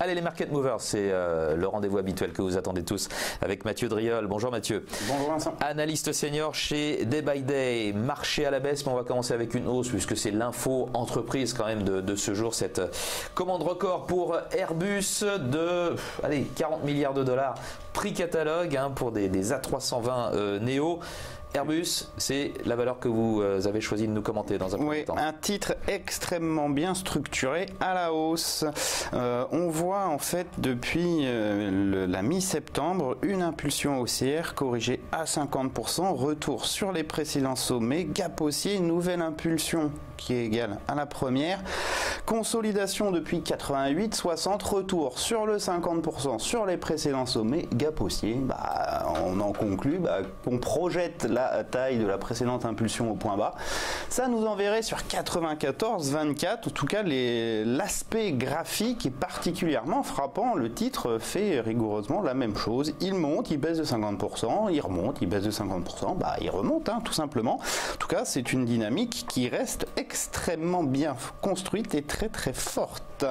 Allez, les Market Movers, c'est le rendez-vous habituel que vous attendez tous avec Mathieu Driol. Bonjour Mathieu. Bonjour Vincent. Analyste senior chez Day by Day. Marché à la baisse, mais on va commencer avec une hausse puisque c'est l'info entreprise quand même de ce jour. Cette commande record pour Airbus de 40 milliards de dollars. Prix catalogue pour des A320 Neo. Airbus, c'est la valeur que vous avez choisi de nous commenter dans un premier temps. Un titre extrêmement bien structuré à la hausse. On voit en fait depuis la mi-septembre une impulsion haussière corrigée à 50%, retour sur les précédents sommets, gap haussier, nouvelle impulsion qui est égale à la première, consolidation depuis 88, 60, retour sur le 50% sur les précédents sommets, gap haussier. On en conclut qu'on projette la taille de la précédente impulsion au point bas. Ça nous enverrait sur 94, 24. En tout cas, l'aspect graphique est particulièrement frappant. Le titre fait rigoureusement la même chose. Il monte, il baisse de 50%, il remonte, il baisse de 50%. Il remonte, tout simplement. En tout cas, c'est une dynamique qui reste extrêmement bien construite et très très forte.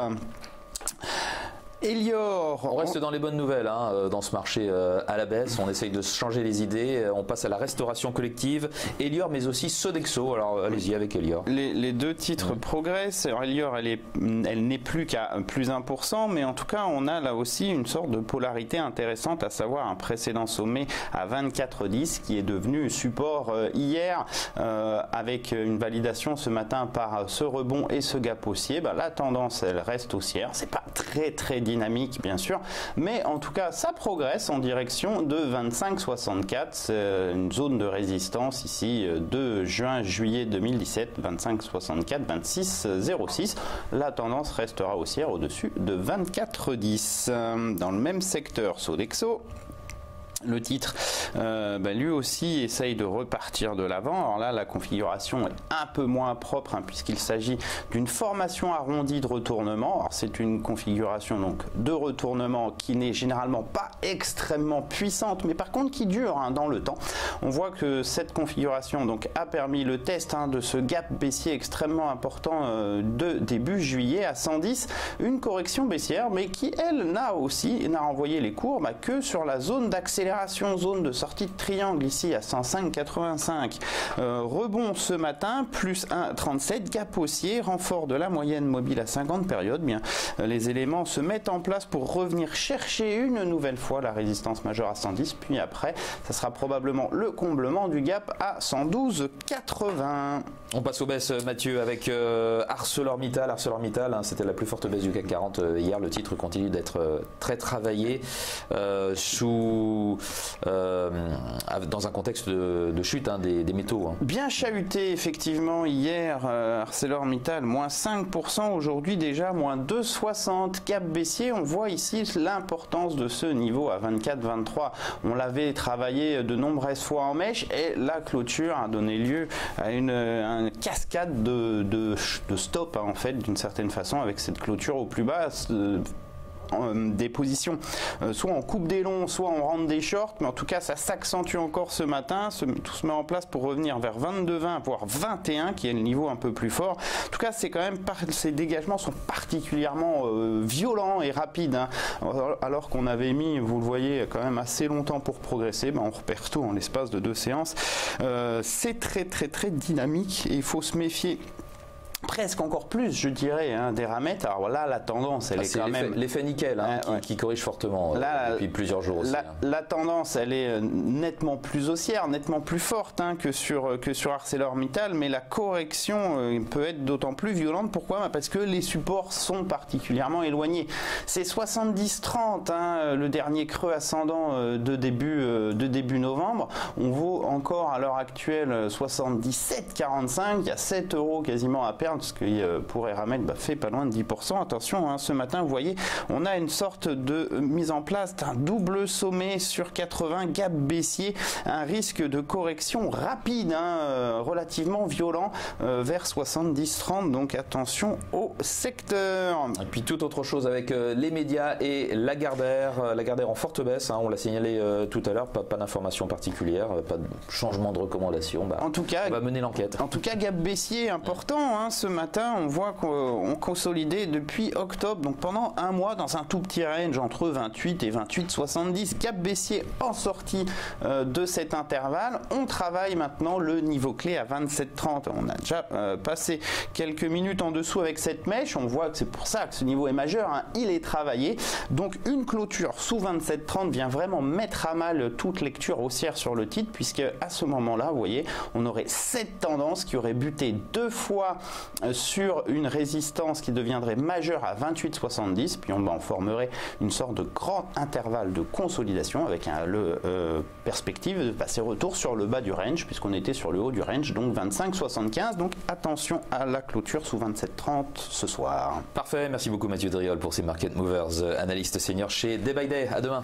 Elior. On reste dans les bonnes nouvelles dans ce marché à la baisse. On essaye de changer les idées. On passe à la restauration collective. Elior, mais aussi Sodexo. Alors allez-y avec Elior. Les deux titres progressent. Alors Elior, elle n'est plus qu'à plus 1%, mais en tout cas, on a là aussi une sorte de polarité intéressante, à savoir un précédent sommet à 24,10 qui est devenu support hier avec une validation ce matin par ce rebond et ce gap haussier. La tendance, elle reste haussière. C'est pas très dynamique bien sûr, mais en tout cas ça progresse en direction de 25,64, c'est une zone de résistance ici de juillet 2017, 25,64, 26,06. La tendance restera haussière au-dessus de 24,10. Dans le même secteur, Sodexo. Le titre, lui aussi essaye de repartir de l'avant. Alors là, la configuration est un peu moins propre puisqu'il s'agit d'une formation arrondie de retournement. Alors c'est une configuration donc de retournement qui n'est généralement pas extrêmement puissante, mais par contre qui dure dans le temps. On voit que cette configuration donc a permis le test de ce gap baissier extrêmement important de début juillet à 110, une correction baissière, mais qui elle n'a renvoyé les cours que sur la zone d'accélération. Zone de sortie de triangle ici à 105,85. Rebond ce matin, plus 1,37, gap haussier, renfort de la moyenne mobile à 50 périodes. Les éléments se mettent en place pour revenir chercher une nouvelle fois la résistance majeure à 110, puis après, ça sera probablement le comblement du gap à 112,80. On passe aux baisses, Mathieu, avec ArcelorMittal. ArcelorMittal, c'était la plus forte baisse du CAC 40 hier. Le titre continue d'être très travaillé dans un contexte de chute des métaux. Bien chahuté effectivement hier, ArcelorMittal, moins 5%, aujourd'hui déjà moins 2,60, gap baissier. On voit ici l'importance de ce niveau à 24-23. On l'avait travaillé de nombreuses fois en mèche et la clôture a donné lieu à une cascade de stop en fait, d'une certaine façon, avec cette clôture au plus bas. Des positions soit on coupe des longs, soit on rentre des shorts, mais en tout cas ça s'accentue encore ce matin, tout se met en place pour revenir vers 22,20 voire 21 qui est le niveau un peu plus fort. En tout cas c'est quand même ces dégagements sont particulièrement violents et rapides alors qu'on avait mis, vous le voyez, quand même assez longtemps pour progresser. On repère tout en l'espace de 2 séances. C'est très dynamique et il faut se méfier presque encore plus, je dirais, des ramettes. Alors là, la tendance, elle est quand même... L'effet nickel qui corrige fortement depuis plusieurs jours aussi. La tendance, elle est nettement plus haussière, nettement plus forte que sur ArcelorMittal, mais la correction peut être d'autant plus violente. Pourquoi ? Parce que les supports sont particulièrement éloignés. C'est 70-30, le dernier creux ascendant de début novembre. On vaut encore à l'heure actuelle 77,45. Il y a 7 € quasiment à perdre, parce que pour Eramet fait pas loin de 10%. Attention, ce matin, vous voyez, on a une sorte de mise en place d'un double sommet sur 80, gap baissier, un risque de correction rapide, relativement violent, vers 70-30, donc attention au secteur. Et puis toute autre chose avec les médias et Lagardère. Lagardère en forte baisse, on l'a signalé tout à l'heure, pas d'informations particulières, pas de changement de recommandation. En tout cas, on va mener l'enquête. En tout cas, gap baissier important ce matin, on voit qu'on consolidait depuis octobre, donc pendant un mois, dans un tout petit range entre 28 et 28,70. Cap baissier en sortie de cet intervalle. On travaille maintenant le niveau clé à 27,30. On a déjà passé quelques minutes en dessous avec cette mèche. On voit que c'est pour ça que ce niveau est majeur, hein. Il est travaillé. Donc une clôture sous 27,30 vient vraiment mettre à mal toute lecture haussière sur le titre, puisque à ce moment-là, vous voyez, on aurait cette tendance qui aurait buté 2 fois sur une résistance qui deviendrait majeure à 28,70, puis on formerait une sorte de grand intervalle de consolidation avec perspective de passer retour sur le bas du range, puisqu'on était sur le haut du range, donc 25,75. Donc attention à la clôture sous 27,30 ce soir. Parfait, merci beaucoup Mathieu Driol pour ces Market Movers, analyste senior chez Day by Day. À demain.